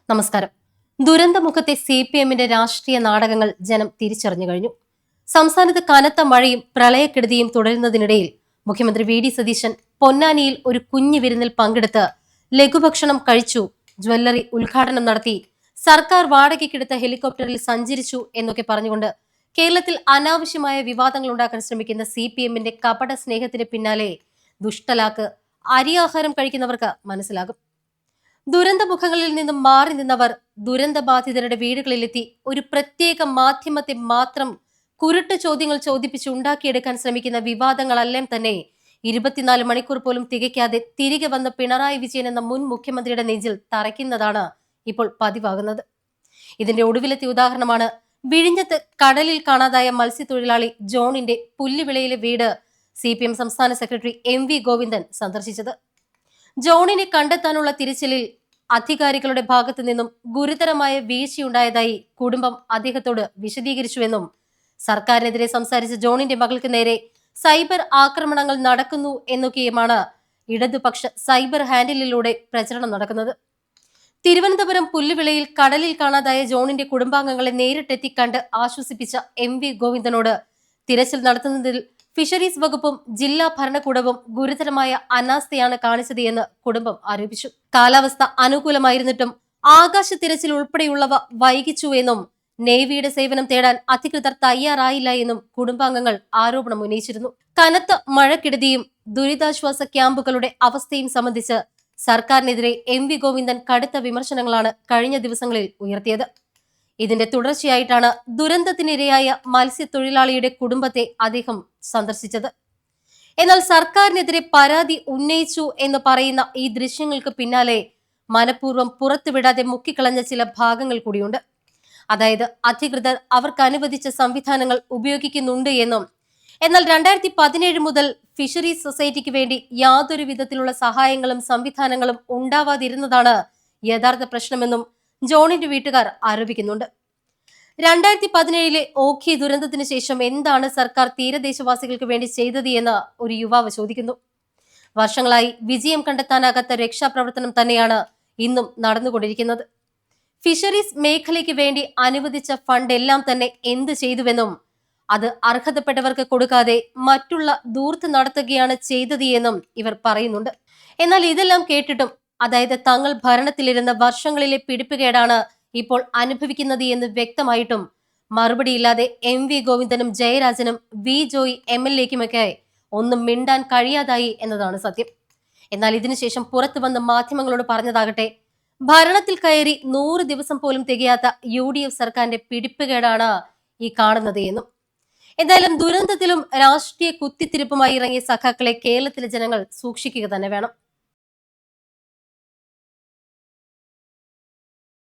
നമസ്കാരം. ദുരന്തമുഖത്തെ CPMന്റെ രാഷ്ട്രീയ നാടകങ്ങൾ ജനം തിരിച്ചറിഞ്ഞു കഴിഞ്ഞു. സംസ്ഥാനത്ത് കനത്ത മഴയും പ്രളയക്കെടുതിയും തുടരുന്നതിനിടയിൽ മുഖ്യമന്ത്രി VD സതീശൻ പൊന്നാനിയിൽ ഒരു കുഞ്ഞു വിരുന്നിൽ പങ്കെടുത്ത് ലഘുഭക്ഷണം കഴിച്ചു, ജ്വല്ലറി ഉദ്ഘാടനം നടത്തി, സർക്കാർ വാടകയ്ക്കെടുത്ത ഹെലികോപ്റ്ററിൽ സഞ്ചരിച്ചു എന്നൊക്കെ പറഞ്ഞുകൊണ്ട് കേരളത്തിൽ അനാവശ്യമായ വിവാദങ്ങൾ ഉണ്ടാക്കാൻ ശ്രമിക്കുന്ന CPMന്റെ കപട സ്നേഹത്തിന് പിന്നാലെ ദുഷ്ടലാക്ക് അരിയാഹാരം കഴിക്കുന്നവർക്ക് മനസ്സിലാകും. ദുരന്തമുഖങ്ങളിൽ നിന്നും മാറി നിന്നവർ ദുരന്തബാധിതരുടെ വീടുകളിലെത്തി ഒരു പ്രത്യേക മാധ്യമത്തെ മാത്രം കുരുട്ട് ചോദ്യങ്ങൾ ചോദിപ്പിച്ച് ഉണ്ടാക്കിയെടുക്കാൻ ശ്രമിക്കുന്ന വിവാദങ്ങളെല്ലാം തന്നെ 24 മണിക്കൂർ പോലും തികയ്ക്കാതെ തിരികെ വന്ന പിണറായി വിജയൻ എന്ന മുൻ മുഖ്യമന്ത്രിയുടെ നെഞ്ചിൽ തറയ്ക്കുന്നതാണ് ഇപ്പോൾ പതിവാകുന്നത്. ഇതിന്റെ ഒടുവിലത്തെ ഉദാഹരണമാണ് വിഴിഞ്ഞത്ത് കടലിൽ കാണാതായ മത്സ്യത്തൊഴിലാളി ജോണിന്റെ പുല്ലുവിളയിലെ വീട് CPM സംസ്ഥാന സെക്രട്ടറി MV ഗോവിന്ദൻ സന്ദർശിച്ചത്. ജോണിനെ കണ്ടെത്താനുള്ള തിരച്ചിലിൽ അധികാരികളുടെ ഭാഗത്തു നിന്നും ഗുരുതരമായ വീഴ്ചയുണ്ടായതായി കുടുംബം അദ്ദേഹത്തോട് വിശദീകരിച്ചുവെന്നും സർക്കാരിനെതിരെ സംസാരിച്ച ജോണിന്റെ മകൾക്ക് നേരെ സൈബർ ആക്രമണങ്ങൾ നടക്കുന്നു എന്നൊക്കെയുമാണ് ഇടതുപക്ഷ സൈബർ ഹാൻഡിലിലൂടെ പ്രചരണം നടക്കുന്നത്. തിരുവനന്തപുരം പുല്ലുവിളയിൽ കടലിൽ കാണാതായ ജോണിന്റെ കുടുംബാംഗങ്ങളെ നേരിട്ടെത്തി കണ്ട് ആശ്വസിപ്പിച്ച MV ഗോവിന്ദനോട് തിരച്ചിൽ നടത്തുന്നതിൽ ഫിഷറീസ് വകുപ്പും ജില്ലാ ഭരണകൂടവും ഗുരുതരമായ അനാസ്ഥയാണ് കാണിച്ചത് എന്ന് കുടുംബം ആരോപിച്ചു. കാലാവസ്ഥ അനുകൂലമായിരുന്നിട്ടും ആകാശ തിരച്ചിൽ ഉൾപ്പെടെയുള്ളവ വൈകിച്ചു എന്നും നേവിയുടെ സേവനം തേടാൻ അധികൃതർ തയ്യാറായില്ല എന്നും കുടുംബാംഗങ്ങൾ ആരോപണം ഉന്നയിച്ചിരുന്നു. കനത്ത മഴക്കെടുതിയും ദുരിതാശ്വാസ ക്യാമ്പുകളുടെ അവസ്ഥയും സംബന്ധിച്ച് സർക്കാരിനെതിരെ MV ഗോവിന്ദൻ കടുത്ത വിമർശനങ്ങളാണ് കഴിഞ്ഞ ദിവസങ്ങളിൽ ഉയർത്തിയത്. ഇതിന്റെ തുടർച്ചയായിട്ടാണ് ദുരന്തത്തിനിരയായ മത്സ്യത്തൊഴിലാളിയുടെ കുടുംബത്തെ അദ്ദേഹം സന്ദർശിച്ചത്. എന്നാൽ സർക്കാരിനെതിരെ പരാതി ഉന്നയിച്ചു എന്ന് പറയുന്ന ഈ ദൃശ്യങ്ങൾക്ക് പിന്നാലെ മനഃപൂർവ്വം പുറത്തുവിടാതെ മുക്കിക്കളഞ്ഞ ചില ഭാഗങ്ങൾ കൂടിയുണ്ട്. അതായത് അധികൃതർ അവർക്ക് അനുവദിച്ച സംവിധാനങ്ങൾ ഉപയോഗിക്കുന്നുണ്ട് എന്നും, എന്നാൽ 2017 മുതൽ ഫിഷറീസ് സൊസൈറ്റിക്ക് വേണ്ടി യാതൊരു വിധത്തിലുള്ള സഹായങ്ങളും സംവിധാനങ്ങളും ഉണ്ടാവാതിരുന്നതാണ് യഥാർത്ഥ പ്രശ്നമെന്നും ജോണിന്റെ വീട്ടുകാർ ആരോപിക്കുന്നുണ്ട്. 2017 ഓഖി ദുരന്തത്തിന് ശേഷം എന്താണ് സർക്കാർ തീരദേശവാസികൾക്ക് വേണ്ടി ചെയ്തത് എന്ന് ഒരു യുവാവ് ചോദിക്കുന്നു. വർഷങ്ങളായി വിജയം കണ്ടെത്താനാകാത്ത രക്ഷാപ്രവർത്തനം തന്നെയാണ് ഇന്നും നടന്നുകൊണ്ടിരിക്കുന്നത്. ഫിഷറീസ് മേഖലയ്ക്ക് വേണ്ടി അനുവദിച്ച ഫണ്ട് എല്ലാം തന്നെ എന്ത് ചെയ്തുവെന്നും അത് അർഹതപ്പെട്ടവർക്ക് കൊടുക്കാതെ മറ്റുള്ള ദൂർത്ത് നടത്തുകയാണ് ചെയ്തത് എന്നും ഇവർ പറയുന്നുണ്ട്. എന്നാൽ ഇതെല്ലാം കേട്ടിട്ടും, അതായത് തങ്ങൾ ഭരണത്തിലിരുന്ന വർഷങ്ങളിലെ പിടിപ്പുകേടാണ് ഇപ്പോൾ അനുഭവിക്കുന്നത് എന്ന് വ്യക്തമായിട്ടും മറുപടിയില്ലാതെ MV ഗോവിന്ദനും ജയരാജനും V ജോയ് MLAക്കുമൊക്കെ ഒന്നും മിണ്ടാൻ കഴിയാതായി എന്നതാണ് സത്യം. എന്നാൽ ഇതിനുശേഷം പുറത്തു വന്ന മാധ്യമങ്ങളോട് പറഞ്ഞതാകട്ടെ, ഭരണത്തിൽ കയറി 100 ദിവസം പോലും തികയാത്ത UDF സർക്കാരിന്റെ പിടിപ്പുകേടാണ് ഈ കാണുന്നത് എന്നും. എന്തായാലും ദുരന്തത്തിലും രാഷ്ട്രീയ കുത്തിത്തിരിപ്പുമായി ഇറങ്ങിയ സഖാക്കളെ കേരളത്തിലെ ജനങ്ങൾ സൂക്ഷിക്കുക തന്നെ വേണം.